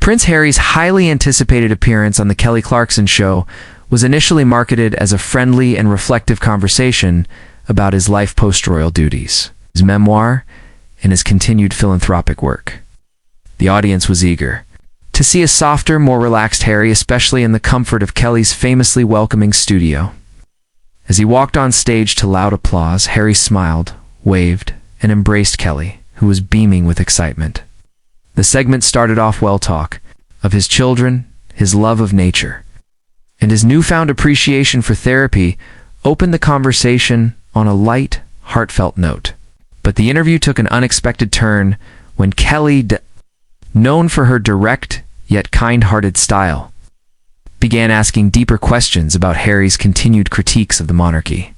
Prince Harry's highly anticipated appearance on The Kelly Clarkson Show was initially marketed as a friendly and reflective conversation about his life post-royal duties, his memoir, and his continued philanthropic work. The audience was eager to see a softer, more relaxed Harry, especially in the comfort of Kelly's famously welcoming studio. As he walked on stage to loud applause, Harry smiled, waved, and embraced Kelly, who was beaming with excitement. The segment started off well talk of his children, his love of nature, and his newfound appreciation for therapy opened the conversation on a light, heartfelt note. But the interview took an unexpected turn when Kelly, known for her direct yet kind-hearted style, began asking deeper questions about Harry's continued critiques of the monarchy,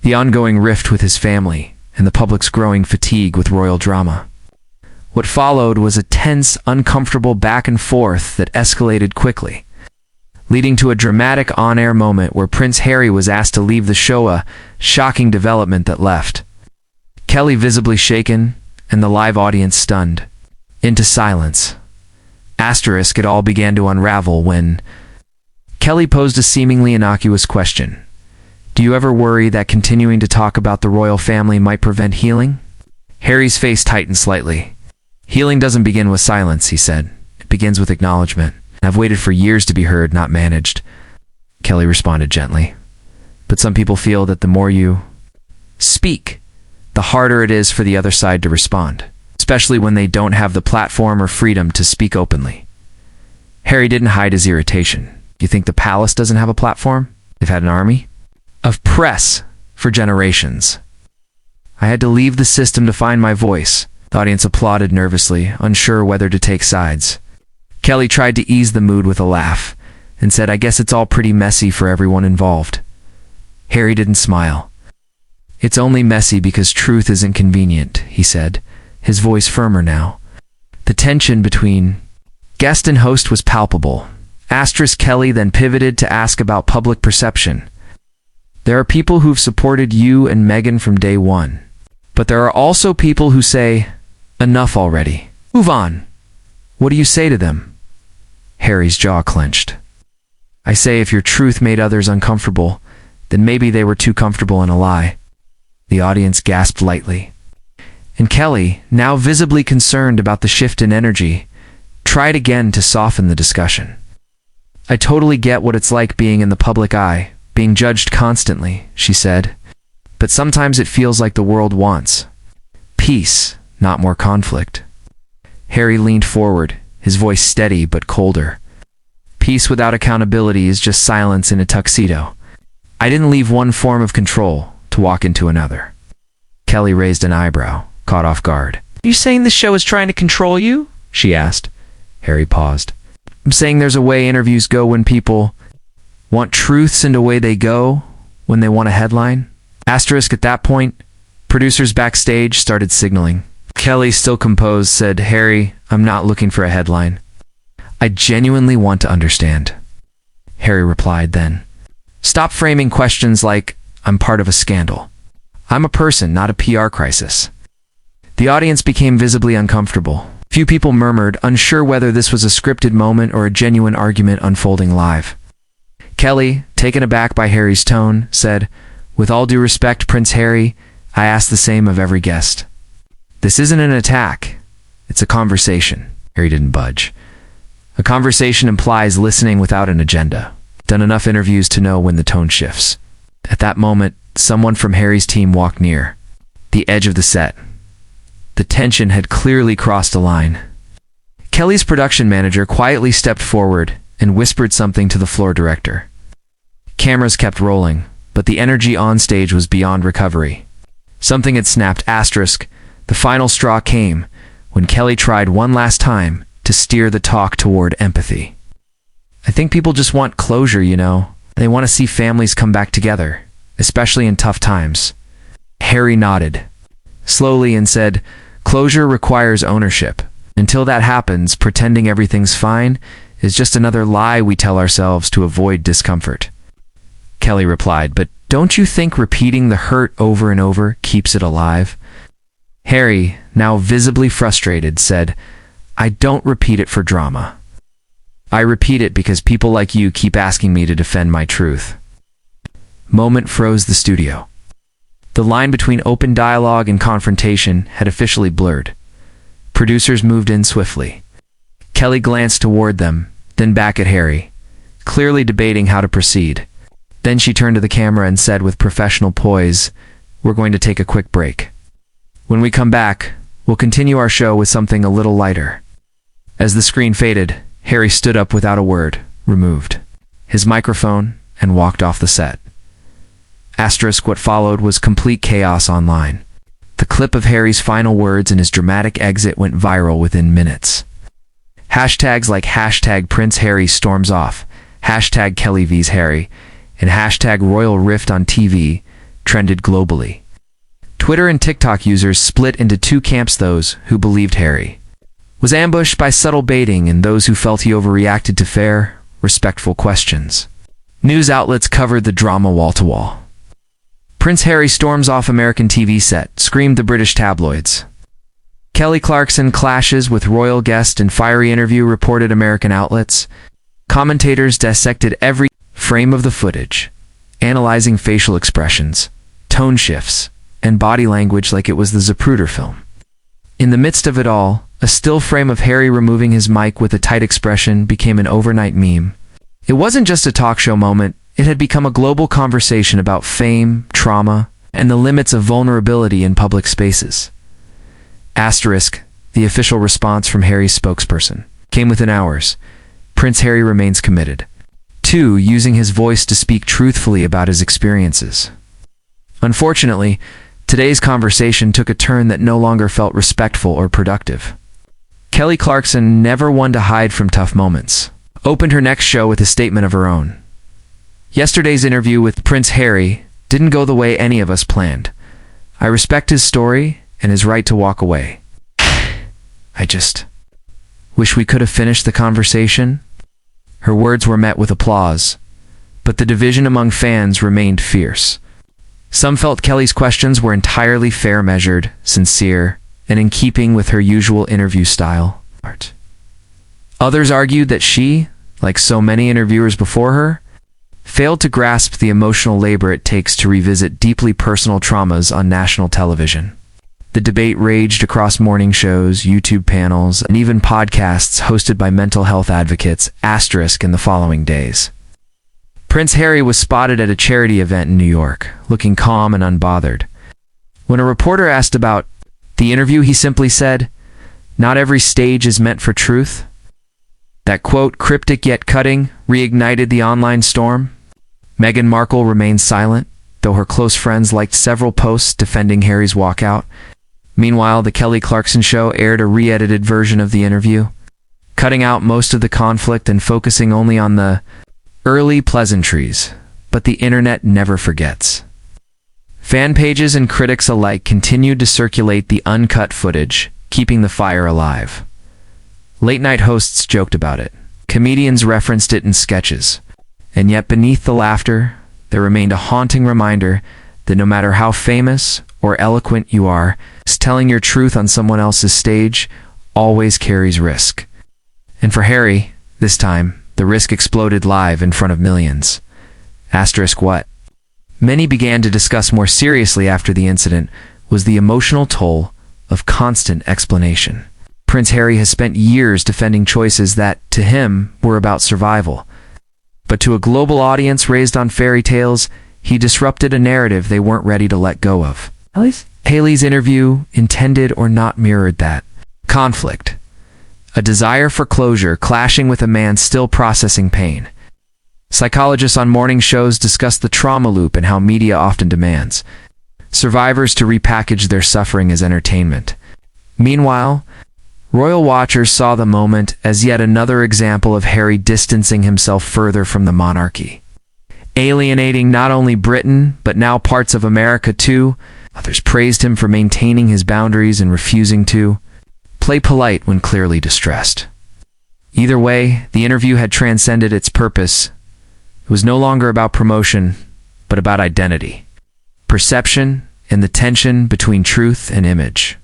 the ongoing rift with his family, and the public's growing fatigue with royal drama. What followed was a tense, uncomfortable back and forth that escalated quickly, leading to a dramatic on-air moment where Prince Harry was asked to leave the show, a shocking development that left Kelly visibly shaken and the live audience stunned into silence. It all began to unravel when Kelly posed a seemingly innocuous question. Do you ever worry that continuing to talk about the royal family might prevent healing? Harry's face tightened slightly. Healing doesn't begin with silence, he said. It begins with acknowledgement. I've waited for years to be heard, not managed. Kelly responded gently. But some people feel that the more you speak, the harder it is for the other side to respond, especially when they don't have the platform or freedom to speak openly. Harry didn't hide his irritation. You think the palace doesn't have a platform? They've had an army of press for generations. I had to leave the system to find my voice. The audience applauded nervously, unsure whether to take sides. Kelly tried to ease the mood with a laugh and said, I guess it's all pretty messy for everyone involved. Harry didn't smile. It's only messy because truth is inconvenient, he said, his voice firmer now. The tension between guest and host was palpable. Kelly then pivoted to ask about public perception. There are people who've supported you and Meghan from day one. But there are also people who say, enough already. Move on. What do you say to them? Harry's jaw clenched. I say if your truth made others uncomfortable, then maybe they were too comfortable in a lie. The audience gasped lightly. And Kelly, now visibly concerned about the shift in energy, tried again to soften the discussion. I totally get what it's like being in the public eye, being judged constantly, she said. But sometimes it feels like the world wants peace, not more conflict. Harry leaned forward, his voice steady but colder. Peace without accountability is just silence in a tuxedo. I didn't leave one form of control to walk into another. Kelly raised an eyebrow, caught off guard. Are you saying the show is trying to control you? She asked. Harry paused. I'm saying there's a way interviews go when people want truths and a way they go when they want a headline. At that point, producers backstage started signaling. Kelly, still composed, said, Harry, I'm not looking for a headline. I genuinely want to understand. Harry replied then. Stop framing questions like, I'm part of a scandal. I'm a person, not a PR crisis. The audience became visibly uncomfortable. Few people murmured, unsure whether this was a scripted moment or a genuine argument unfolding live. Kelly, taken aback by Harry's tone, said, with all due respect, Prince Harry, I ask the same of every guest. This isn't an attack. It's a conversation. Harry didn't budge. A conversation implies listening without an agenda. Done enough interviews to know when the tone shifts. At that moment, someone from Harry's team walked near, the edge of the set. The tension had clearly crossed a line. Kelly's production manager quietly stepped forward and whispered something to the floor director. Cameras kept rolling, but the energy on stage was beyond recovery. Something had snapped. The final straw came when Kelly tried one last time to steer the talk toward empathy. I think people just want closure, you know. They want to see families come back together, especially in tough times. Harry nodded slowly and said, closure requires ownership. Until that happens, pretending everything's fine is just another lie we tell ourselves to avoid discomfort. Kelly replied, but don't you think repeating the hurt over and over keeps it alive? Harry, now visibly frustrated, said, I don't repeat it for drama. I repeat it because people like you keep asking me to defend my truth. Moment froze the studio. The line between open dialogue and confrontation had officially blurred. Producers moved in swiftly. Kelly glanced toward them, then back at Harry, clearly debating how to proceed. Then she turned to the camera and said with professional poise, "We're going to take a quick break. When we come back, we'll continue our show with something a little lighter." As the screen faded, Harry stood up without a word, removed his microphone, and walked off the set. What followed was complete chaos online. The clip of Harry's final words and his dramatic exit went viral within minutes. Hashtags like hashtag Prince Harry storms off, hashtag Kelly vs Harry, and hashtag Royal Rift on TV trended globally. Twitter and TikTok users split into two camps: those who believed Harry was ambushed by subtle baiting and those who felt he overreacted to fair, respectful questions. News outlets covered the drama wall to wall. Prince Harry storms off American TV set, screamed the British tabloids. Kelly Clarkson clashes with royal guest in fiery interview, reported American outlets. Commentators dissected every frame of the footage, analyzing facial expressions, tone shifts, and body language like it was the Zapruder film. In the midst of it all, a still frame of Harry removing his mic with a tight expression became an overnight meme. It wasn't just a talk show moment, it had become a global conversation about fame, trauma, and the limits of vulnerability in public spaces. The official response from Harry's spokesperson came within hours. Prince Harry remains committed. 2. Using his voice to speak truthfully about his experiences. Unfortunately, today's conversation took a turn that no longer felt respectful or productive. Kelly Clarkson, never one to hide from tough moments, opened her next show with a statement of her own. Yesterday's interview with Prince Harry didn't go the way any of us planned. I respect his story and his right to walk away. I just wish we could have finished the conversation. Her words were met with applause, but the division among fans remained fierce. Some felt Kelly's questions were entirely fair, measured, sincere, and in keeping with her usual interview style. Others argued that she, like so many interviewers before her, failed to grasp the emotional labor it takes to revisit deeply personal traumas on national television. The debate raged across morning shows, YouTube panels, and even podcasts hosted by mental health advocates, in the following days. Prince Harry was spotted at a charity event in New York, looking calm and unbothered. When a reporter asked about the interview, he simply said, "Not every stage is meant for truth." That quote, cryptic yet cutting, reignited the online storm. Meghan Markle remained silent, though her close friends liked several posts defending Harry's walkout. Meanwhile, the Kelly Clarkson Show aired a re-edited version of the interview, cutting out most of the conflict and focusing only on the early pleasantries. But the internet never forgets. Fan pages and critics alike continued to circulate the uncut footage, keeping the fire alive. Late-night hosts joked about it. Comedians referenced it in sketches. And yet beneath the laughter, there remained a haunting reminder that no matter how famous or eloquent you are, telling your truth on someone else's stage always carries risk. And for Harry, this time, the risk exploded live in front of millions. What many began to discuss more seriously after the incident was the emotional toll of constant explanation. Prince Harry has spent years defending choices that, to him, were about survival. But to a global audience raised on fairy tales, he disrupted a narrative they weren't ready to let go of. Haley's interview, intended or not, mirrored that conflict. A desire for closure clashing with a man still processing pain. Psychologists on morning shows discussed the trauma loop and how media often demands survivors to repackage their suffering as entertainment. Meanwhile, royal watchers saw the moment as yet another example of Harry distancing himself further from the monarchy, alienating not only Britain, but now parts of America too. Others praised him for maintaining his boundaries and refusing to play polite when clearly distressed. Either way, the interview had transcended its purpose. It was no longer about promotion, but about identity, perception, and the tension between truth and image.